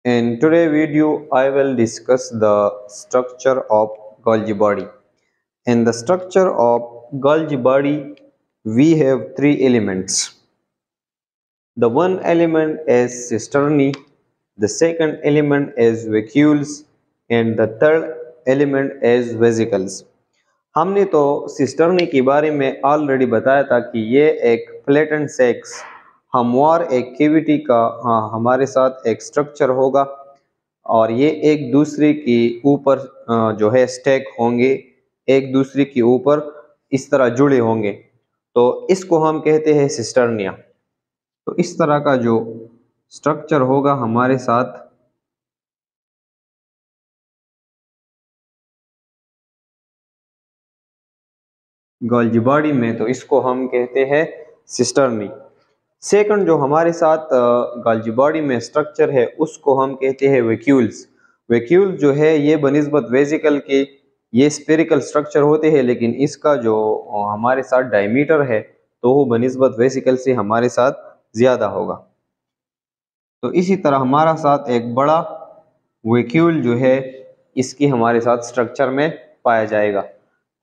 In today's video, I will discuss the structure of Golgi body. In the structure of Golgi body, we have three elements. The one element is cisternae, the second element is vacuoles, and the third element is vesicles. हमने तो cisternae के बारे में already बताया था कि ये एक फ्लैटेंड सेक्स हमवार एक कैविटी का हमारे साथ एक स्ट्रक्चर होगा और ये एक दूसरे के ऊपर जो है स्टैक होंगे, एक दूसरे के ऊपर इस तरह जुड़े होंगे, तो इसको हम कहते हैं सिस्टर्निया। तो इस तरह का जो स्ट्रक्चर होगा हमारे साथ गोल्जी बॉडी में, तो इसको हम कहते हैं सिस्टर्नी। सेकंड जो हमारे साथ गोल्जी बॉडी में स्ट्रक्चर है उसको हम कहते हैं वैक्यूल्स। वैक्यूल्स जो है ये बनिस्बत वेसिकल के ये स्फेरिकल स्ट्रक्चर होते हैं, लेकिन इसका जो हमारे साथ डायमीटर है तो वो बनिस्बत वेसिकल से हमारे साथ ज़्यादा होगा। तो इसी तरह हमारा साथ एक बड़ा वैक्यूल जो है इसकी हमारे साथ स्ट्रक्चर में पाया जाएगा।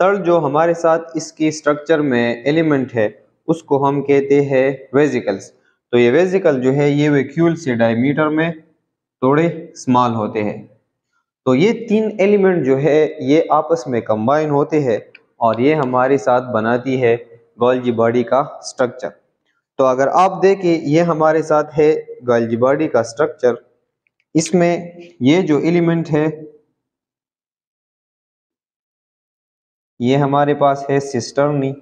थर्ड जो हमारे साथ इसकी स्ट्रक्चर में एलिमेंट है उसको हम कहते हैं वेसिकल्स। तो ये वेसिकल जो है ये वैक्यूल से डायमीटर में थोड़े स्मॉल होते हैं। तो ये तीन एलिमेंट जो है ये आपस में कंबाइन होते हैं और ये हमारे साथ बनाती है गोल्जी बॉडी का स्ट्रक्चर। तो अगर आप देखें ये हमारे साथ है गोल्जी बॉडी का स्ट्रक्चर, इसमें ये जो एलिमेंट है ये हमारे पास है सिस्टर्नी,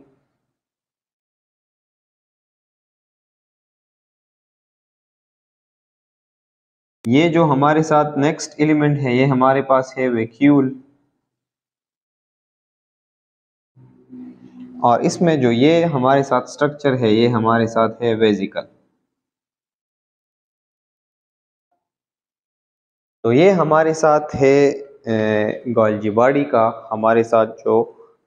ये जो हमारे साथ नेक्स्ट एलिमेंट है ये हमारे पास है वैक्यूल, और इसमें जो ये हमारे साथ स्ट्रक्चर है ये हमारे साथ है वेसिकल। तो ये हमारे साथ है गोल्जी बॉडी का हमारे साथ जो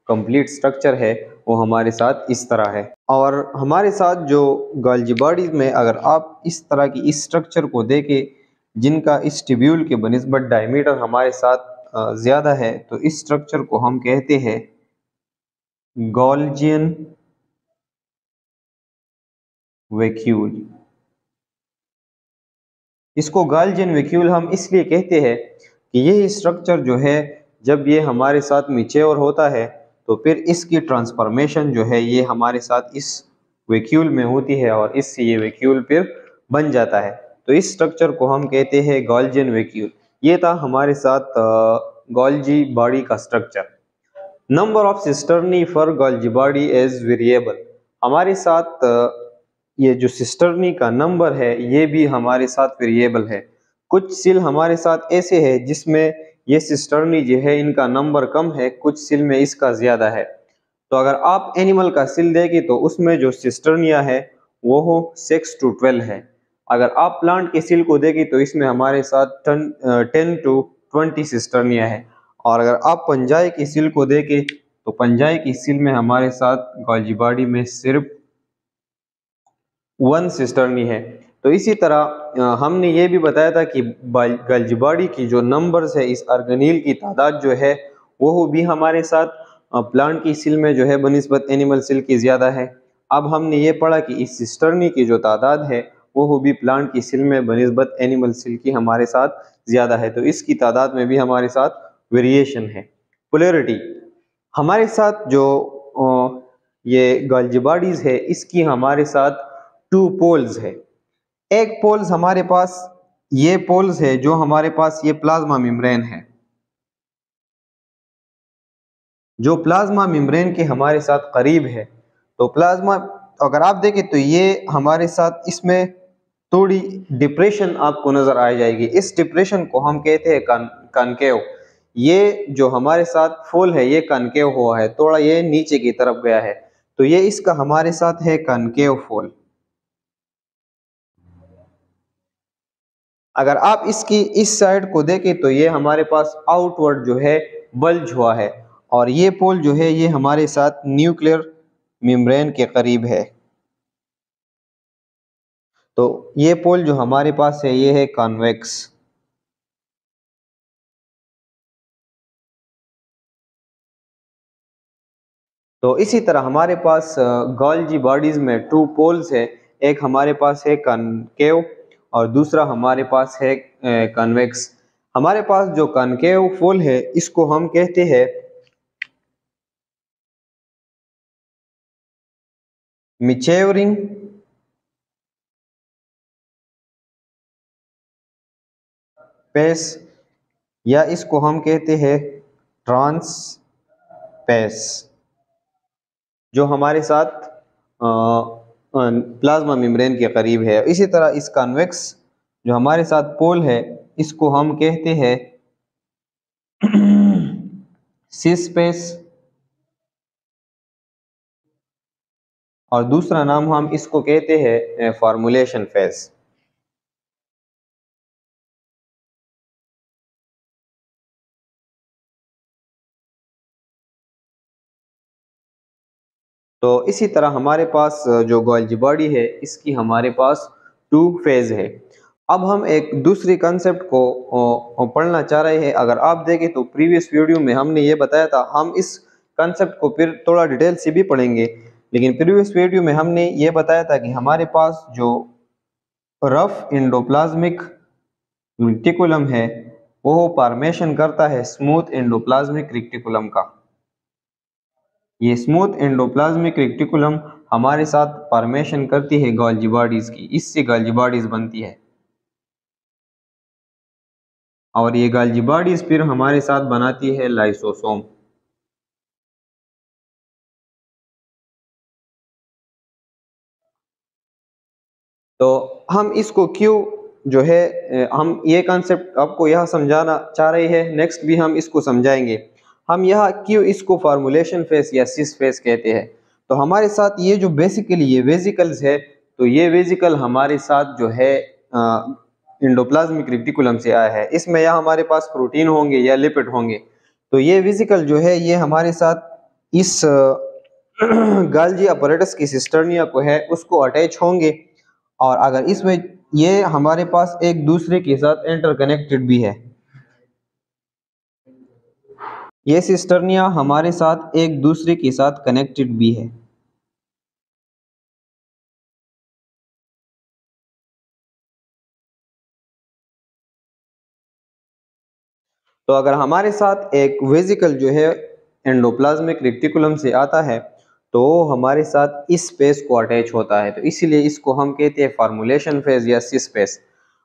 कंप्लीट स्ट्रक्चर है वो हमारे साथ इस तरह है। और हमारे साथ जो गोल्जी बॉडी में अगर आप इस तरह की इस स्ट्रक्चर को देखें जिनका इस ट्यूब्यूल के बनिस्बत डायमीटर हमारे साथ ज़्यादा है, तो इस स्ट्रक्चर को हम कहते हैं गोल्जियन वैक्यूल। इसको गोल्जियन वैक्यूल हम इसलिए कहते हैं कि ये स्ट्रक्चर जो है जब ये हमारे साथ मैच्योर होता है तो फिर इसकी ट्रांसफॉर्मेशन जो है ये हमारे साथ इस वैक्यूल में होती है और इससे ये वैक्यूल फिर बन जाता है। तो इस स्ट्रक्चर को हम कहते हैं गोल्जियन वैक्यूल। ये था हमारे साथ गोल्जी बॉडी का structure. Number of cisternae for Golgi body is variable. हमारे साथ ये जो सिस्टर्नी का नंबर है ये भी हमारे साथ वेरिएबल है। कुछ सील हमारे साथ ऐसे है जिसमें ये सिस्टर्नी जो है इनका नंबर कम है, कुछ सील में इसका ज़्यादा है। तो अगर आप एनिमल का सील देखें तो उसमें जो सिस्टर्निया है वो हो 6 to 12 है। अगर आप प्लांट के सील को देखें तो इसमें हमारे साथ 10 to 20 सिस्टर्निया है। और अगर आप पंजाई की सील को देखें तो पंजाई की सील में हमारे साथ गोल्जी बॉडी में सिर्फ 1 सिस्टर्नी है। तो इसी तरह हमने ये भी बताया था कि गोल्जी बॉडी की जो नंबर्स है इस ऑर्गेनील की तादाद जो है वो भी हमारे साथ प्लांट की सील में जो है बनिस्बत एनिमल सील की ज़्यादा है। अब हमने ये पढ़ा कि इस सिस्टर्नी की जो तादाद है वो भी प्लांट की सील में बनिस्बत एनिमल सील की हमारे साथ ज़्यादा है। तो इसकी तादाद में भी हमारे साथ वेरिएशन है। पोलैरिटी हमारे साथ जो ये गोल्जी बॉडीज है इसकी हमारे साथ 2 पोल्स है। एक पोल्स हमारे पास ये पोल्स है जो हमारे पास ये प्लाज्मा मेम्ब्रेन है, जो प्लाज्मा मेम्ब्रेन के हमारे साथ करीब है। तो प्लाज्मा अगर आप देखें तो ये हमारे साथ इसमें थोड़ी डिप्रेशन आपको नजर आ जाएगी। इस डिप्रेशन को हम कहते हैं कनकेव। ये जो हमारे साथ फोल है ये कनकेव हुआ है, थोड़ा ये नीचे की तरफ गया है, तो ये इसका हमारे साथ है कनकेव फोल। अगर आप इसकी इस साइड को देखें तो ये हमारे पास आउटवर्ड जो है बल्ज हुआ है और ये पोल जो है ये हमारे साथ न्यूक्लियर मेम्ब्रेन के करीब है। तो ये पोल जो हमारे पास है ये है कॉन्वेक्स। तो इसी तरह हमारे पास गोल्जी बॉडीज में टू पोल्स है, एक हमारे पास है कनकेव और दूसरा हमारे पास है कन्वेक्स। हमारे पास जो कनकेव पोल है इसको हम कहते हैं मिचेवरिंग पेस, या इसको हम कहते हैं ट्रांस पेस, जो हमारे साथ प्लाज्मा मेम्ब्रेन के करीब है। इसी तरह इस कन्वेक्स जो हमारे साथ पोल है इसको हम कहते हैं सिस पेस, और दूसरा नाम हम इसको कहते हैं फॉर्मुलेशन फेज। तो इसी तरह हमारे पास जो गोल्जी बॉडी है इसकी हमारे पास टू फेज है। अब हम एक दूसरी कंसेप्ट को पढ़ना चाह रहे हैं। अगर आप देखें तो प्रीवियस वीडियो में हमने ये बताया था, हम इस कंसेप्ट को फिर थोड़ा डिटेल से भी पढ़ेंगे, लेकिन प्रीवियस वीडियो में हमने ये बताया था कि हमारे पास जो रफ एंडोप्लाज्मिक रेटिकुलम है वो फॉर्मेशन करता है स्मूथ एंडोप्लाज्मिक रेटिकुलम का। ये स्मूथ एंडोप्लाज्मिक रेटिकुलम हमारे साथ फॉर्मेशन करती है गोल्जी बॉडीज की, इससे गोल्जी बॉडीज बनती है और ये गोल्जी बॉडीज फिर हमारे साथ बनाती है लाइसोसोम। तो हम इसको क्यों जो है हम ये कॉन्सेप्ट आपको यह समझाना चाह रहे हैं, नेक्स्ट भी हम इसको समझाएंगे। हम यह क्यों इसको फार्मूलेशन फेस या सिस फेस कहते हैं। तो हमारे साथ ये जो बेसिकली ये वेजिकल्स है, तो ये वेजिकल हमारे साथ जो है एंडोप्लाज्मिक रेटिकुलम से आया है। इसमें या हमारे पास प्रोटीन होंगे या लिपिड होंगे। तो ये वेजिकल जो है ये हमारे साथ इस गाल्जी अपरेटस की सिस्टर्निया को है उसको अटैच होंगे, और अगर इसमें ये हमारे पास एक दूसरे के साथ इंटरकनेक्टेड भी है, ये सिस्टर्निया हमारे साथ एक दूसरे के साथ कनेक्टेड भी है। तो अगर हमारे साथ एक वेजिकल जो है एंडोप्लाज्मिक रेटिकुलम से आता है तो हमारे साथ इस फेज को अटैच होता है, तो इसीलिए इसको हम कहते हैं फार्मूलेशन फेज या सिस फेज।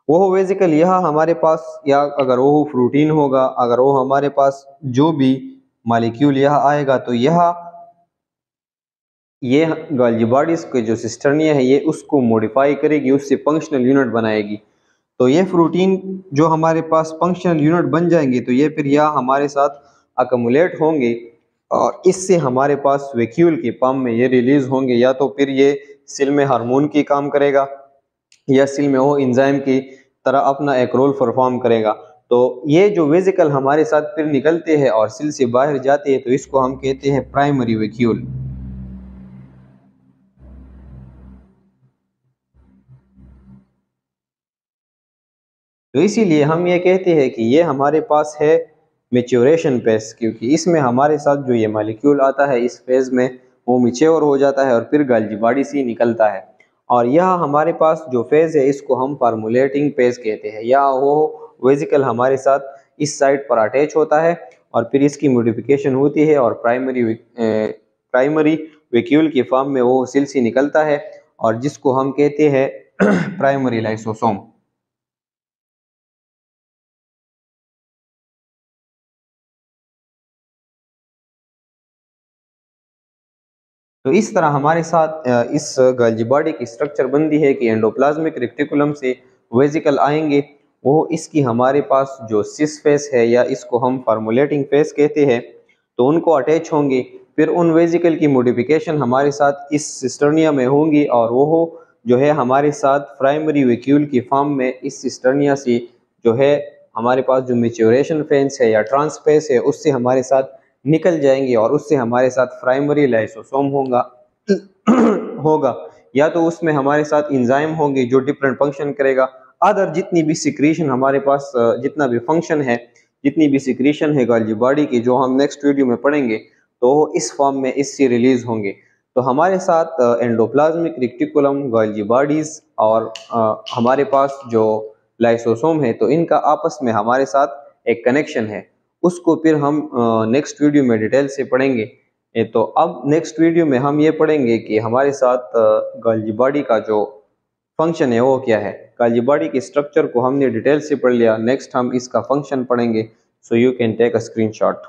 वो वेजिकल यह हमारे पास, या अगर वो प्रोटीन होगा, अगर वो हमारे पास जो भी मॉलिक्यूल यह आएगा तो ये गोल्जी बॉडीज के जो सिस्टर्निया है ये उसको मॉडिफाई करेगी, उससे फंक्शनल यूनिट बनाएगी। तो ये प्रोटीन जो हमारे पास फंक्शनल यूनिट बन जाएंगे तो ये फिर यह हमारे साथ अकमुलेट होंगे और इससे हमारे पास वैक्यूल के फॉर्म में ये रिलीज होंगे, या तो फिर ये सेल में हार्मोन की काम करेगा या सेल में वो एंजाइम की तरह अपना एक रोल परफॉर्म करेगा। तो ये जो वेजिकल हमारे साथ फिर निकलते हैं और सेल से बाहर जाते हैं तो इसको हम कहते हैं प्राइमरी वैक्यूल। तो इसीलिए हम ये कहते हैं कि ये हमारे पास है मेच्योरेशन फेज, क्योंकि इसमें हमारे साथ जो ये मॉलिक्यूल आता है इस फेज में वो मेच्योर हो जाता है और फिर गोल्जी बॉडी से निकलता है। और यह हमारे पास जो फेज है इसको हम फार्मुलेटिंग फेज कहते हैं, या वो वेजिकल हमारे साथ इस साइड पर अटैच होता है और फिर इसकी मॉडिफिकेशन होती है और प्राइमरी वैक्यूल के फॉर्म में वो सेल से निकलता है और जिसको हम कहते हैं प्राइमरी लाइसोसोम। तो इस तरह हमारे साथ इस गोल्जी बॉडी की स्ट्रक्चर बनती है कि एंडोप्लाज्मिक रेटिकुलम से वेजिकल आएंगे, वो इसकी हमारे पास जो सिस फेस है या इसको हम फार्मुलेटिंग फेस कहते हैं, तो उनको अटैच होंगे। फिर उन वेजिकल की मॉडिफिकेशन हमारे साथ इस सिस्टर्निया में होंगी और वो जो है हमारे साथ प्राइमरी वैक्यूल की फॉर्म में इस सिस्टर्निया से जो है हमारे पास जो मेच्योरेशन फेज है या ट्रांसफेस है उससे हमारे साथ निकल जाएंगे और उससे हमारे साथ प्राइमरी लाइसोसोम होगा, या तो उसमें हमारे साथ एंजाइम होंगे जो डिफरेंट फंक्शन करेगा। अदर जितनी भी सिक्रीशन हमारे पास जितना भी फंक्शन है, जितनी भी सिक्रीशन है गोल्जी बॉडी की जो हम नेक्स्ट वीडियो में पढ़ेंगे, तो इस फॉर्म में इससे रिलीज होंगे। तो हमारे साथ एंडोप्लाज्मिक रेटिकुलम, गोल्गी बॉडीज और हमारे पास जो लाइसोसोम है, तो इनका आपस में हमारे साथ एक कनेक्शन है। उसको फिर हम नेक्स्ट वीडियो में डिटेल से पढ़ेंगे। तो अब नेक्स्ट वीडियो में हम ये पढ़ेंगे कि हमारे साथ गोल्गी बॉडी का जो फंक्शन है वो क्या है। गोल्गी बॉडी के स्ट्रक्चर को हमने डिटेल से पढ़ लिया, नेक्स्ट हम इसका फंक्शन पढ़ेंगे। So you can take a screenshot.